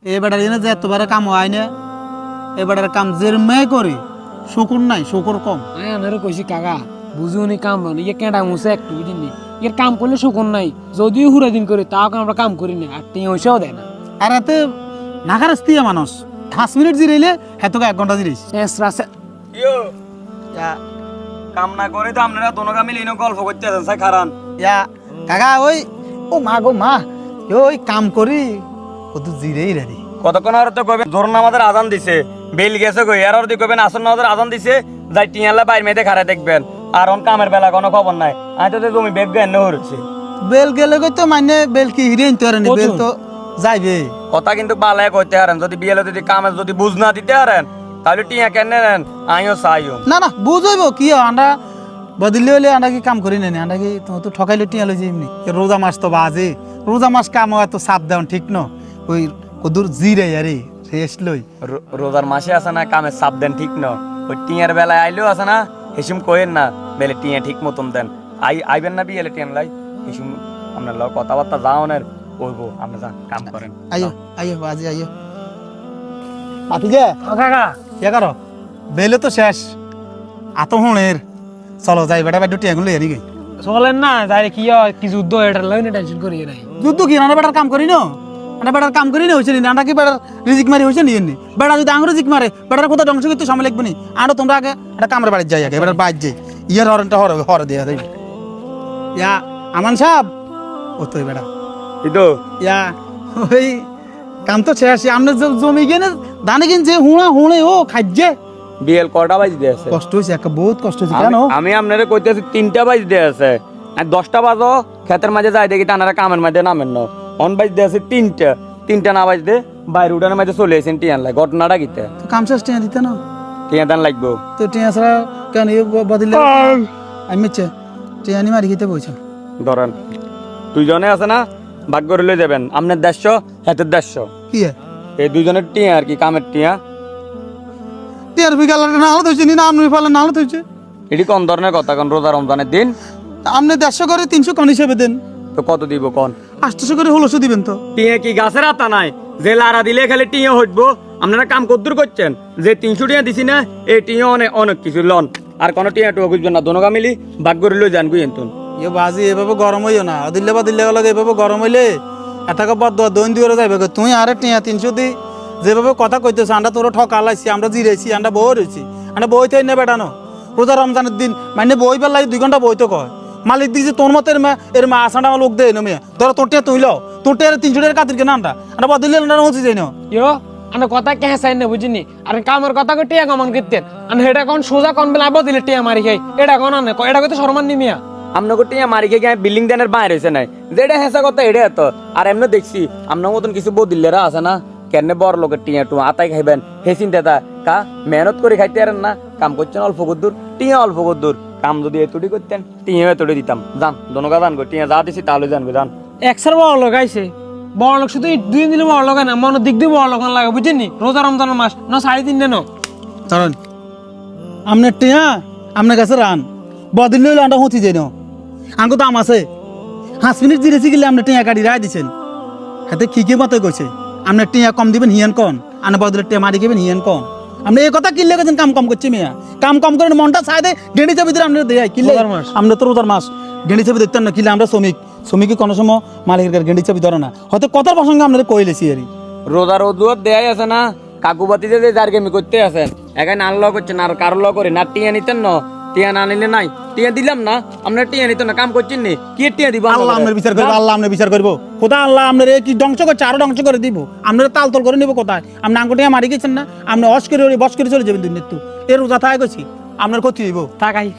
a better এনে যে এতবারে কাম হয় না এ বেটার কাম জেরমে করি শুকুর নাই শুকুর কম আনারে কইছি কাকা বুঝুনি কাম লন ইয়ে কেডা মুছে একটু বুঝিনি এর কাম করলে শুকুন নাই যদিও হুরা দিন করি তাও আমরা কাম করি না আর টিয়া হইছেও দেয় না আর এতে নাগারাস্তিয়া মানুষ 5 মিনিট জিরাইলে হেতকে 1 ঘন্টা জিরাইছে ইয়ো কাম না করে তো আপনারা দোনো কামে লিনো গল্প করতে আছেন সাই খারান ইয়া কাকা ওই ও মা গো মা ওই কাম করি কত জিরেই রে কতক্ষণ আর তো কইবেন জোর নামাজের আজান দিছে বেল গেছে কই আর দি কইবেন আসর নামাজের আজান দিছে যাই টিয়ালা বাইর মেতে খাড়া দেখবেন আর অন কামের বেলা কোনো খবর নাই আই তো জমি বেগ গেন হচ্ছে বেল গেলে কই তো মানে বেল কি হিরেন তো আরনি বেল তো যাইবে কথা কিন্তু বালায় কইতে হারেন যদি বিয়েলে যদি কামে যদি বুঝ না দিতে হারেন তাহলে টিয়া কেন নেন আইও চাইও না না বুঝাইব কি আমরা বদলি হলে আমরা কি কাম করি না আমরা কি তো ঠকাইলে টিয়া লই এমনি রোজা মাস তো বাজে রোজা মাস কাম হয় তো সাপ দাও ঠিক ন ওই কদুর জিরে আরে রেস্ট লই রোজার মাসে আছে না কামে চাপ দেন ঠিক ন ওই টিয়ার বেলায় আইলেও আছে না হেসুম কইেন না বেলে টিয়া ঠিক মতন দেন আইবেন না বিয়েলে টিয়ান লাই হেসুম আপনার লগ কথাবার্তা যাওনের কইবো আপনি যান কাম করেন আইও আইও বাজে আইও পাতিজে কাকা কি করো বেলে তো শেষ আতো হুনের চলো যাই বেটা বেটা টিয়া গুলো এনি গই চলেন না যাই কি হয় কি যুদ্ধ এটা লই না টেনশন করি নাই যুদ্ধ কি না বেটার কাম করি না আমরা বেটার কাম করি না হইছে নি আমরা কি বেটার রিজিক মারি হইছে নি এমনি বেটা যদি আঙুর রিজিক মারে বেটার কথা ধ্বংস করতে সময় লাগবে নি আর তোমরা আগে একটা কামের বাড়ি যাই আগে বেটার বাইর যাই ইয়ার হরনটা হর দেয়া দেই ইয়া আমান সাহেব ও তো বেটা ইদো ইয়া ওই কাম তো শেষ আমরা জমি গেনে দানে কিনছে হুঁড়ে ও খাইছে বিয়েল কটা বাজ দিয়ে আছে কষ্ট হইছে একটা বহুত কষ্ট হইছে কেন আমি আপনারে কইতেছি 3টা বাজ দিয়ে আছে আর 10টা বাজো ক্ষেতের মাঝে যাই দেখি টানারা কামের মাঝে নামেন না অন বাজ দিয়ে আছে 3টা না বাজ দে বাইরে উঠানের মাঝে চলে এসেছেন টিয়ান লাই ঘটনাটা কিতে তো কাম শেষ টিয়া দিতে না টিয়া দান লাগবো তো টিয়া ছাড়া কেন বদলে আমি মিচ্ছে টিয়া নি মারি খেতে বইছো ধরেন দুইজনে আছে না ভাগ করে লই যাবেন আপনার 150 হাতের 150 কি এই দুইজনের টিয়া আর কি কামের টিয়া টিয়ার বিকাল না হলে হইছে নি না আমনি ফেলে না হলে হইছে এটি কোন ধরনের কথা কোন রোজা রমজানের দিন আপনি 150 করে 300 কোন হিসেবে দেন তো কত দিব কোন 800 করে 1600 দিবেন তো টিয়া কি গাছের আতা নাই যে লারা দিলে খালি টিয়া হইবো আপনারা কাম কদ্দুর করছেন যে 300 টিয়া দিছি না এই টিয়া অনেক অনেক কিছু লন আর কোন টিয়া টুকু বুঝবেন না দোনোগা মিলি ভাগ করে লই যান গুইন্তন ইয়ে বাজি এভাবে গরম হইও না দিল্লে বা দিল্লে গেলে এভাবে গরম হইলে এটাকে বদ দৈন দিয়ে যাইবে তুই আরে টিয়া 300 দি যেভাবে কথা কইতেছ আমরা তোর ঠকালাইছি আমরা জিরাইছি আমরা বই রয়েছি আমরা বইতে না বেটানো রোজা রমজানের দিন মানে বই বেলায় 2 ঘন্টা বই তো কয় মালিক দিছে তোর মতের এর মা আসাটা আমার লোক দেয় না মেয়ে ধরো তোর টিয়া তুইল তোর টিয়া 300 টাকার কাতির কেনা আমরা বদলে না হচ্ছে যাই না ইয়ো আনে কথা কে হাসাই না বুঝিনি আর কামের কথা কো টিয়া কমান করতেন আর এটা কোন সোজা কোন বেলা বদিলে টিয়া মারি খাই এটা কোন আনে এটা কইতে শর্মান নিমিয়া আপনাকে টিয়া মারি খেয়ে বিল্ডিং দেনের বাইরে হয়েছে নাই যেটা হেসা কথা এটা এত আর এমনি দেখছি আপনার মতন কিছু বদিল্লেরা আছে না কেন বড় লোকের টিয়া টু আতাই খাইবেন হে চিন্তা কা মেহনত করে খাইতে পারেন না কাম করছেন অল্প কদ্দুর টিয়া অল্প কদ্দুর কাম যদি এতটি করতেন টিয়া এতটি দিতাম যান দনগা যান গো টিয়া যা দিছি তাহলে জানবে যান একসার বড় লোক আইছে বড় লোক শুধু 2 দিন বড় লোক না মন দিক দিয়ে বড় লোক লাগে বুঝিনি রোজা রমজানের মাস না 3.5 দিন কারণ আপনার টিয়া আপনার কাছে রান বদলে হইলে আমরা হচ্ছে যাই না আঙ্গো দাম আছে 5 মিনিট জিরেছি গেলে আপনার টিয়া কাটি রায় দিচ্ছেন হাতে কি মতো কইছে আপনার টিয়া কম দিবেন হিয়ান কন আনা বদলে টিয়া মারি গেবেন হিয়ান কন আপনি এই কথা কিনলে গেছেন কাম কম করছে মিয়া কাম কম করে মনটা চাই দে গেঁড়ি চাবি দিলে আপনার দেয় কিনলে আমরা তো রোজার মাস গেঁড়ি চাবি দেখতেন না কিনলে আমরা শ্রমিক কোনো সময় মালিকের গেঁড়ি চাবি ধরে না হয়তো কথার প্রসঙ্গে আপনারা কইলেছি আর রোজা রোজুয়ার দেয়াই আছে না কাকুবাতিতে যে জারগেমি করতে আছেন এখানে আল্লাহ করছেন আর কারো ল করে না টিয়া নিতেন না টিয়া না নিলে নাই টিয়া দিলাম না আপনার টিয়া নিত না কাম করছেন নি কি টিয়া দিব আল্লাহ আপনার বিচার করবো আল্লাহ আপনার বিচার করবো কোথায় আল্লাহ আপনার কি ধ্বংস করছে আরো ধ্বংস করে দিব আপনারা তাল করে নিবো কোথায় আপনি আঙ্গুটিয়া মারি গেছেন না আপনি অস করে বস করে চলে যাবেন দুর্নীতি এর রোজা থাকে গেছি আপনার ক্ষতি হইব তাকাই